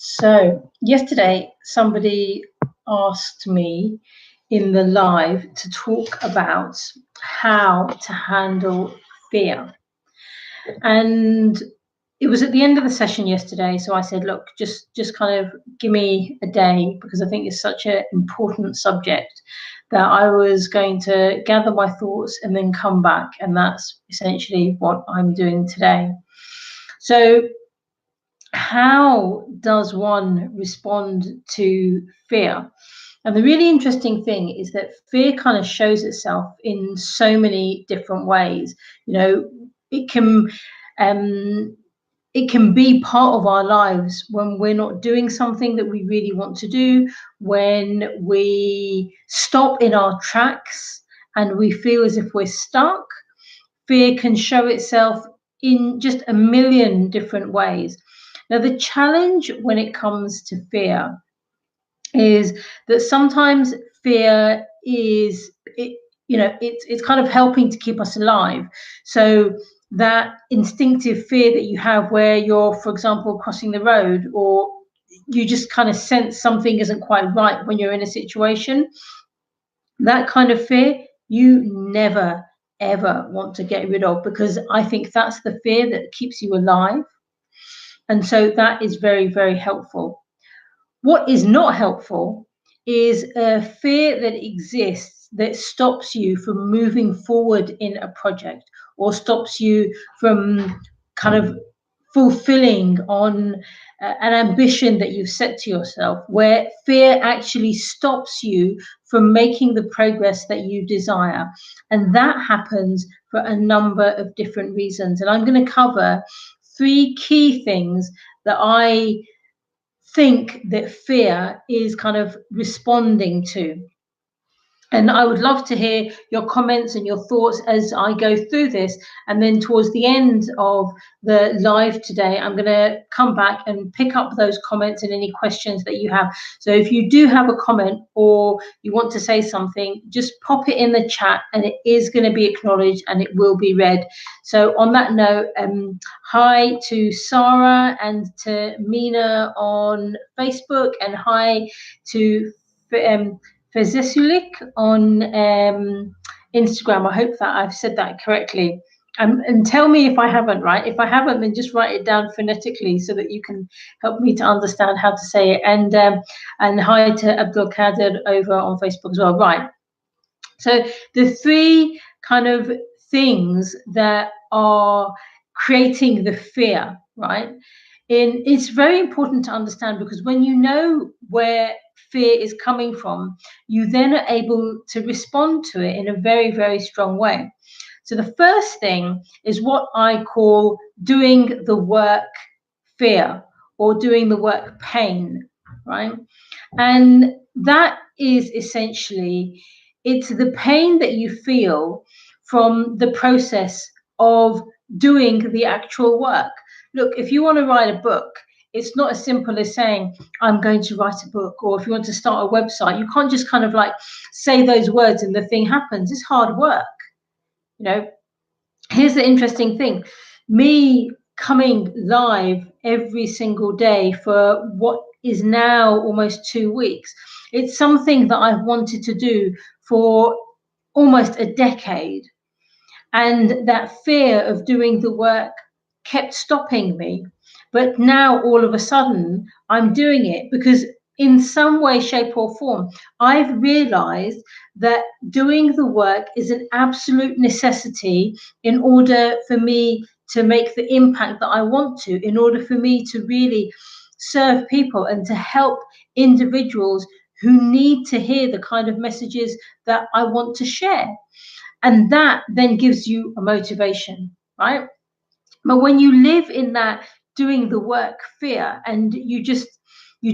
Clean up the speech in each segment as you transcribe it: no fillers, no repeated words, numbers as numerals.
So, yesterday, somebody asked me in the live to talk about how to handle fear. And it was at the end of the session yesterday. So I said, look, just kind of give me a day because I think it's such an important subject that I was going to gather my thoughts and then come back. And that's essentially what I'm doing today. So, how does one respond to fear? And the really interesting thing is that fear kind of shows itself in so many different ways. You know, it can um, it can be part of our lives when we're not doing something that we really want to do, when we stop in our tracks and we feel as if we're stuck. Fear can show itself in just a million different ways. Now, the challenge when it comes to fear is that sometimes fear is, it's kind of helping to keep us alive. So that instinctive fear that you have where you're, for example, crossing the road, or you just kind of sense something isn't quite right when you're in a situation, that kind of fear you never ever want to get rid of, because I think that's the fear that keeps you alive. And so that is very, very helpful. What is not helpful is a fear that exists that stops you from moving forward in a project, or stops you from kind of fulfilling on an ambition that you've set to yourself, where fear actually stops you from making the progress that you desire. And that happens for a number of different reasons. And I'm going to cover three key things that I think that fear is kind of responding to. And I would love to hear your comments and your thoughts as I go through this. And then towards the end of the live today, I'm going to come back and pick up those comments and any questions that you have. So if you do have a comment or you want to say something, just pop it in the chat and it is going to be acknowledged and it will be read. So on that note, hi to Sarah and to Mina on Facebook, and hi to Fezesulik on Instagram. I hope that I've said that correctly. And tell me if I haven't, right? If I haven't, then just write it down phonetically so that you can help me to understand how to say it. And hi to Abdul Kader over on Facebook as well. Right. So the three kind of things that are creating the fear, right? It's very important to understand, because when you know where fear is coming from, you then are able to respond to it in a very, very strong way. So the first thing is what I call doing the work fear, or doing the work pain, right? And that is essentially, it's the pain that you feel from the process of doing the actual work. Look, if you want to write a book, it's not as simple as saying, I'm going to write a book. Or if you want to start a website, you can't just kind of like say those words and the thing happens. It's hard work. You know, here's the interesting thing. Me coming live every single day for what is now almost 2 weeks, it's something that I've wanted to do for almost a decade. And that fear of doing the work kept stopping me. But now all of a sudden I'm doing it because in some way, shape, or form, I've realized that doing the work is an absolute necessity in order for me to make the impact that I want to, in order for me to really serve people and to help individuals who need to hear the kind of messages that I want to share. And that then gives you a motivation, right? But when you live in that doing the work fear, and you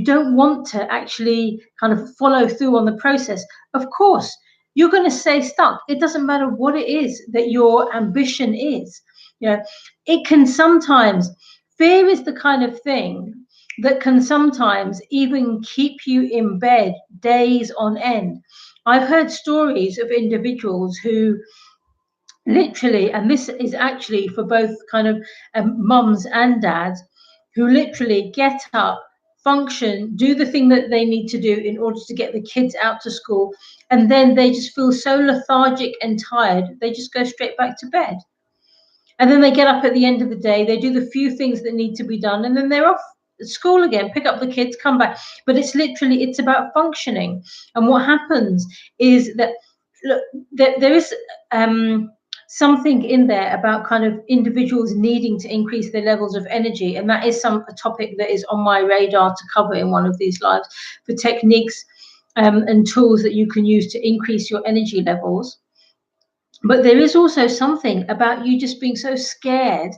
don't want to actually kind of follow through on the process, of course you're going to stay stuck. It doesn't matter what it is that your ambition is. You know, it can sometimes, fear is the kind of thing that can sometimes even keep you in bed days on end. I've heard stories of individuals who literally, and this is actually for both kind of mums and dads, who literally get up function, do the thing that they need to do in order to get the kids out to school, and then they just feel so lethargic and tired, they just go straight back to bed. And then they get up at the end of the day, they do the few things that need to be done, and then they're off at school again, pick up the kids, come back. But it's about functioning. And what happens is that, look, there is something in there about kind of individuals needing to increase their levels of energy. And that is a topic that is on my radar to cover in one of these lives, for techniques and tools that you can use to increase your energy levels. But there is also something about you just being so scared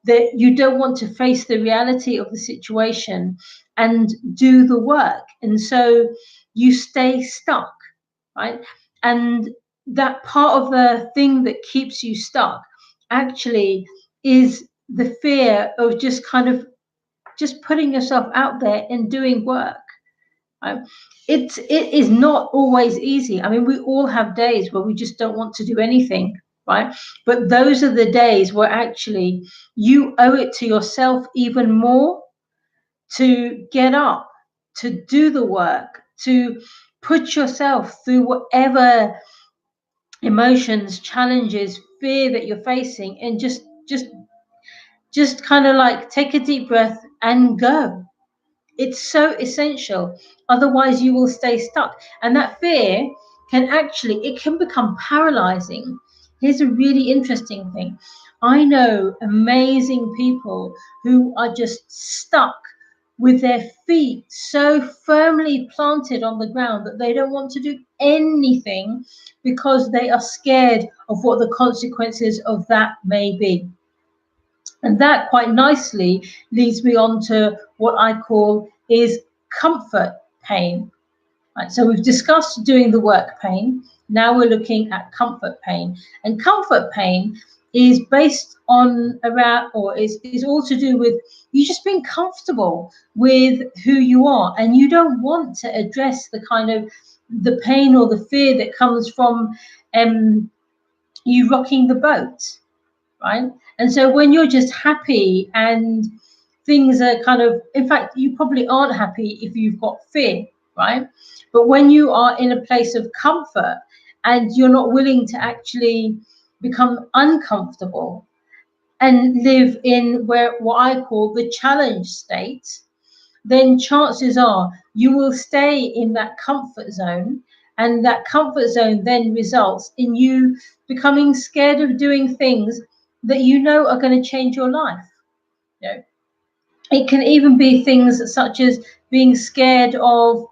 that you don't want to face the reality of the situation and do the work. And so you stay stuck, right? And that part of the thing that keeps you stuck actually is the fear of just kind of just putting yourself out there and doing work. Right? It is not always easy. I mean, we all have days where we just don't want to do anything, right? But those are the days where actually you owe it to yourself even more to get up, to do the work, to put yourself through whatever emotions, challenges, fear that you're facing, and just kind of like take a deep breath and go. It's so essential. Otherwise, you will stay stuck. And that fear it can become paralyzing. Here's a really interesting thing. I know amazing people who are just stuck with their feet so firmly planted on the ground that they don't want to do anything because they are scared of what the consequences of that may be. And that quite nicely leads me on to what I call is comfort pain. Right, so we've discussed doing the work pain. Now we're looking at comfort pain. And comfort pain is based on around, or is all to do with you just being comfortable with who you are. And you don't want to address the kind of the pain or the fear that comes from you rocking the boat. Right? And so when you're just happy and things are kind of, in fact, you probably aren't happy if you've got fear, right? But when you are in a place of comfort and you're not willing to actually become uncomfortable and live in what I call the challenge state, then chances are you will stay in that comfort zone. And that comfort zone then results in you becoming scared of doing things that you know are going to change your life. You know, it can even be things such as being scared of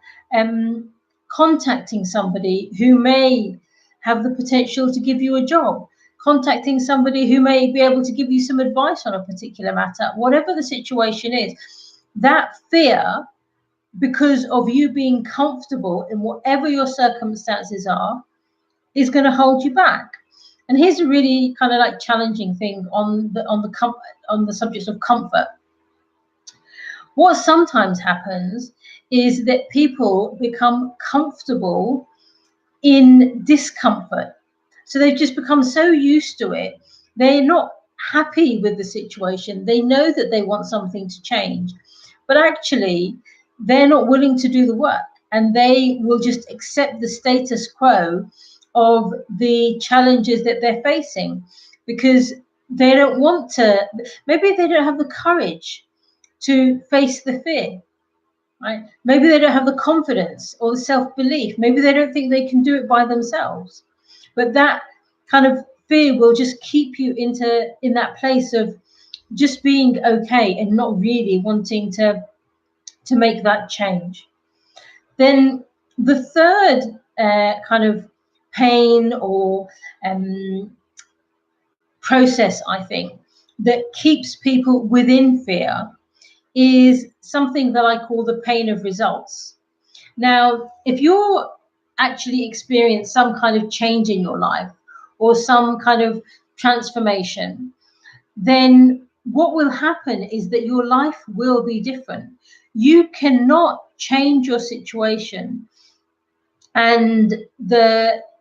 contacting somebody who may have the potential to give you a job, contacting somebody who may be able to give you some advice on a particular matter, whatever the situation is. That fear, because of you being comfortable in whatever your circumstances are, is going to hold you back. And here's a really kind of like challenging thing on the subject of comfort. What sometimes happens is that people become comfortable in discomfort. So they've just become so used to it. They're not happy with the situation. They know that they want something to change, but actually they're not willing to do the work, and they will just accept the status quo of the challenges that they're facing because they don't want to, maybe they don't have the courage to face the fear, right? Maybe they don't have the confidence or the self-belief. Maybe they don't think they can do it by themselves. But that kind of fear will just keep you in that place of just being okay and not really wanting to make that change. Then the third kind of pain or process, I think, that keeps people within fear is something that I call the pain of results. Now, if you're actually experience some kind of change in your life or some kind of transformation, then what will happen is that your life will be different. You cannot change your situation and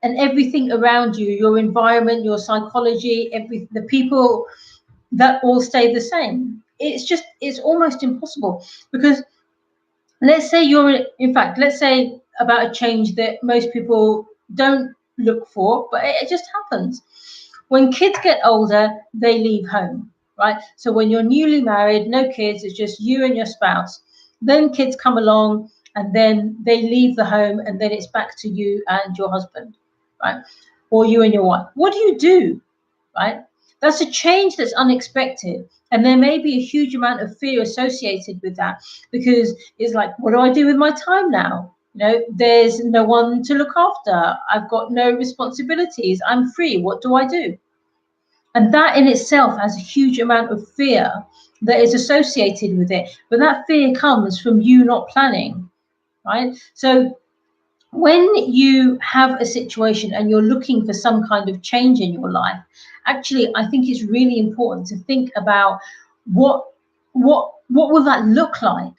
everything around you, your environment, your psychology, the people, that all stay the same. It's almost impossible, because Let's say let's say about a change that most people don't look for, but it just happens. When kids get older, they leave home, right? So when you're newly married, no kids, it's just you and your spouse. Then kids come along and then they leave the home and then it's back to you and your husband, right? Or you and your wife. What do? Right? That's a change that's unexpected. And there may be a huge amount of fear associated with that because it's like, what do I do with my time now? There's no one to look after. I've got no responsibilities. I'm free. What do I do? And that in itself has a huge amount of fear that is associated with it. But that fear comes from you not planning, right? So when you have a situation and you're looking for some kind of change in your life, actually, I think it's really important to think about what will that look like,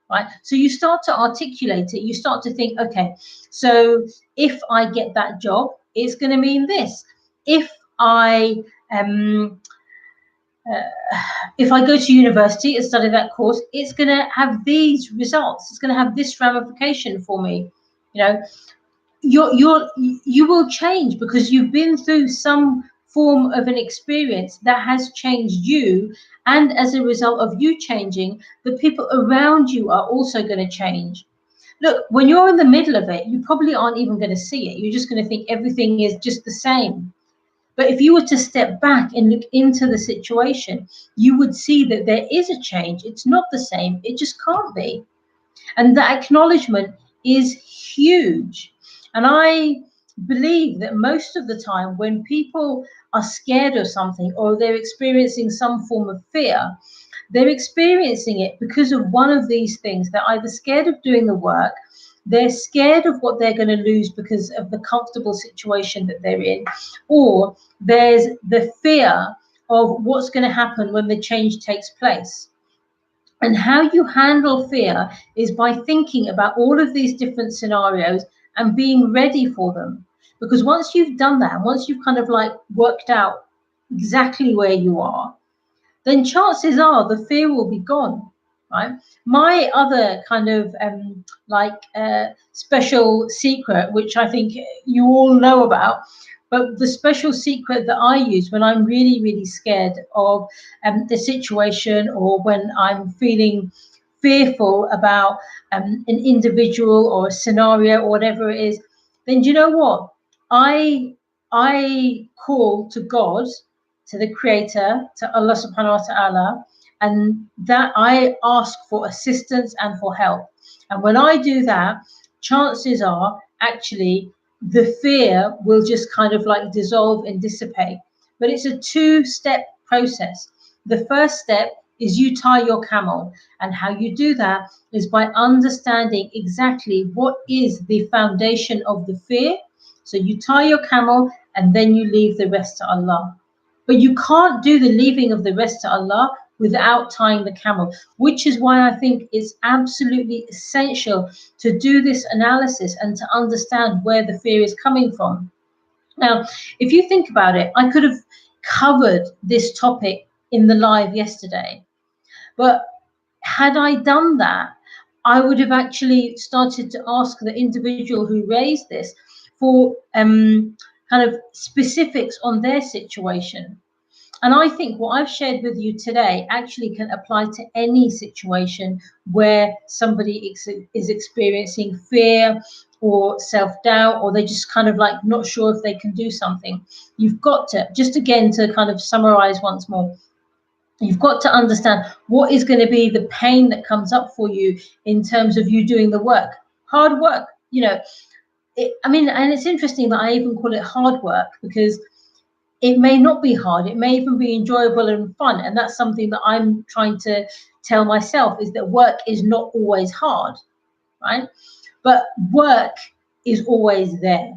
right? So you start to articulate it. You start to think, okay, so if I get that job, it's going to mean this. If I um, if I go to university and study that course, it's going to have these results. It's going to have this ramification for me. You know, you will change because you've been through some form of an experience that has changed you, and as a result of you changing, the people around you are also going to change. Look, when you're in the middle of it, you probably aren't even going to see it. You're just going to think everything is just the same. But if you were to step back and look into the situation, you would see that there is a change. It's not the same. It just can't be. And that acknowledgement is huge. And I believe that most of the time when people are scared of something or they're experiencing some form of fear, they're experiencing it because of one of these things. They're either scared of doing the work, they're scared of what they're going to lose because of the comfortable situation that they're in, or there's the fear of what's going to happen when the change takes place. And how you handle fear is by thinking about all of these different scenarios and being ready for them. Because once you've done that, and once you've kind of like worked out exactly where you are, then chances are the fear will be gone, right? My other kind of special secret, which I think you all know about, but the special secret that I use when I'm really, really scared of the situation or when I'm feeling fearful about an individual or a scenario or whatever it is, then do you know what? I call to God, to the Creator, to Allah subhanahu wa ta'ala, and that I ask for assistance and for help. And when I do that, chances are actually the fear will just kind of like dissolve and dissipate. But it's a two-step process. The first step is you tie your camel. And how you do that is by understanding exactly what is the foundation of the fear. So you tie your camel and then you leave the rest to Allah. But you can't do the leaving of the rest to Allah without tying the camel, which is why I think it's absolutely essential to do this analysis and to understand where the fear is coming from. Now, if you think about it, I could have covered this topic in the live yesterday, but had I done that, I would have actually started to ask the individual who raised this for kind of specifics on their situation. And I think what I've shared with you today actually can apply to any situation where somebody is experiencing fear or self-doubt, or they're just kind of like not sure if they can do something. You've got to, just again to kind of summarize once more, you've got to understand what is going to be the pain that comes up for you in terms of you doing the work. Hard work, and it's interesting that I even call it hard work because it may not be hard. It may even be enjoyable and fun. And that's something that I'm trying to tell myself, is that work is not always hard, right? But work is always there,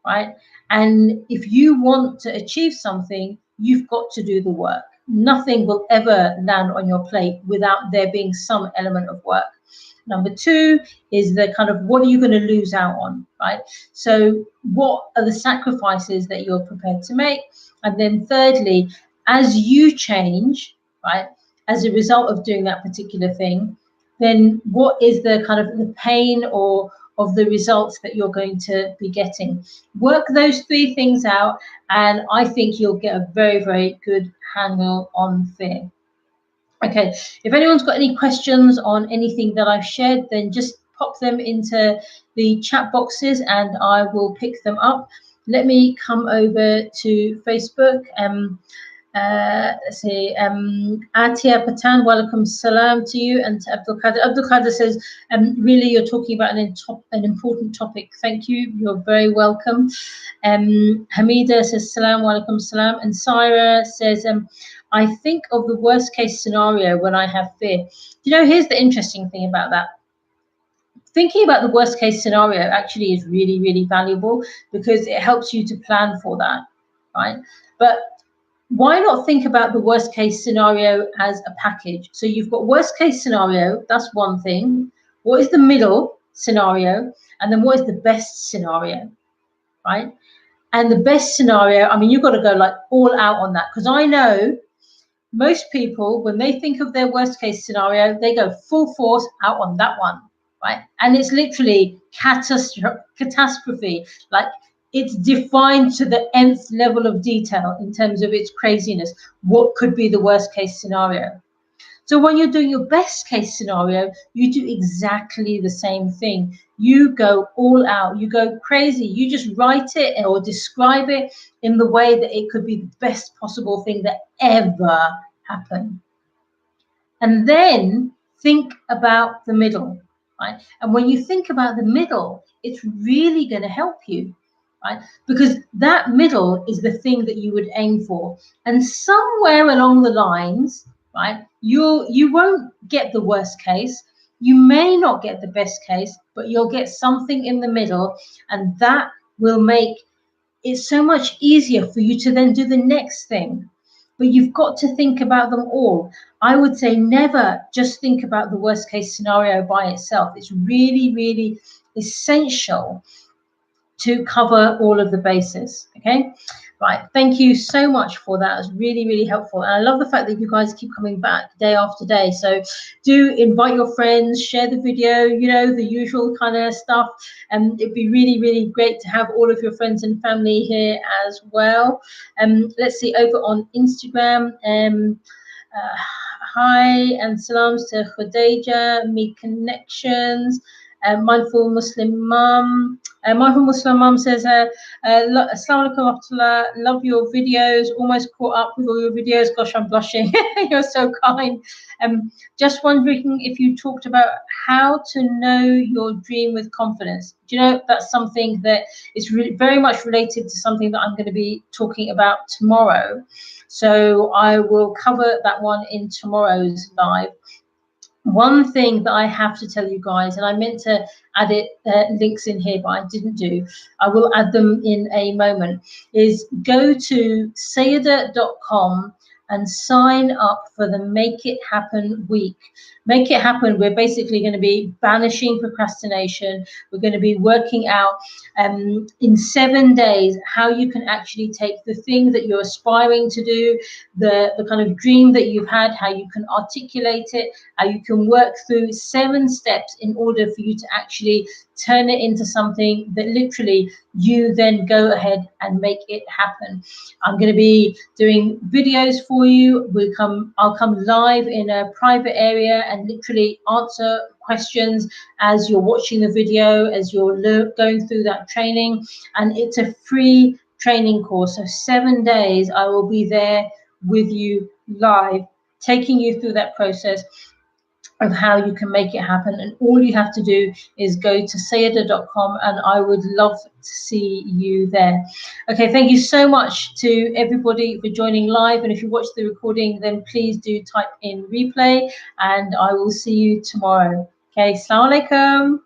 right? And if you want to achieve something, you've got to do the work. Nothing will ever land on your plate without there being some element of work. Number two is the kind of, what are you going to lose out on, right? So what are the sacrifices that you're prepared to make? And then thirdly, as you change, right, as a result of doing that particular thing, then what is the kind of the pain or of the results that you're going to be getting? Work those 3 things out, and I think you'll get a very, very good handle on fear. Okay, if anyone's got any questions on anything that I've shared, then just pop them into the chat boxes and I will pick them up. Let me come over to Facebook. Let's see, Atia Patan, welcome salam to you, and to Abdul Qadir. Abdul Qadir says, really, you're talking about an important topic. Thank you, you're very welcome. Hamida says, salam, walaikum salam. And Syra says, I think of the worst case scenario when I have fear. You know, here's the interesting thing about that. Thinking about the worst case scenario actually is really, really valuable because it helps you to plan for that, right? But why not think about the worst case scenario as a package? So you've got worst case scenario, that's one thing. What is the middle scenario? And then what is the best scenario, right? And the best scenario, I mean, you've got to go like all out on that, because I know most people, when they think of their worst case scenario, they go full force out on that one, right? And it's literally catastrophe. Like, it's defined to the nth level of detail in terms of its craziness. What could be the worst case scenario? So when you're doing your best case scenario, you do exactly the same thing. You go all out, you go crazy, you just write it or describe it in the way that it could be the best possible thing that ever happened. And then think about the middle, right? And when you think about the middle, it's really going to help you, right? Because that middle is the thing that you would aim for. And somewhere along the lines, right, you won't get the worst case. You may not get the best case, but you'll get something in the middle, and that will make it so much easier for you to then do the next thing. But you've got to think about them all. I would say never just think about the worst case scenario by itself. It's really, really essential to cover all of the bases. Okay, right. Thank you so much for that. It's really, really helpful. And I love the fact that you guys keep coming back day after day. So do invite your friends, share the video, you know, the usual kind of stuff. And it'd be really, really great to have all of your friends and family here as well. Let's see, over on Instagram. Hi and salams to Khudaija, Me Connections, Mindful Muslim Mum. Mindful Muslim Mum says, Assalamu alaikum wa rahmatullah, love your videos, almost caught up with all your videos. Gosh, I'm blushing. You're so kind. Just wondering if you talked about how to know your dream with confidence. Do you know, that's something that is very much related to something that I'm going to be talking about tomorrow. So I will cover that one in tomorrow's live. One thing that I have to tell you guys, and I meant to add links in here, but I didn't do, I will add them in a moment, is go to sayeda.com and sign up for the Make It Happen week. Make It Happen, we're basically going to be banishing procrastination. We're going to be working out in 7 days how you can actually take the thing that you're aspiring to do, the kind of dream that you've had, how you can articulate it, how you can work through 7 steps in order for you to actually turn it into something that literally you then go ahead and make it happen. I'm going to be doing videos for you. I'll come live in a private area and literally answer questions as you're watching the video, as you're going through that training. And it's a free training course. So 7 days I will be there with you live, taking you through that process of how you can make it happen. And all you have to do is go to sayeda.com, and I would love to see you there. Okay, thank you so much to everybody for joining live. And if you watch the recording, then please do type in replay, and I will see you tomorrow. Okay, assalamu alaikum.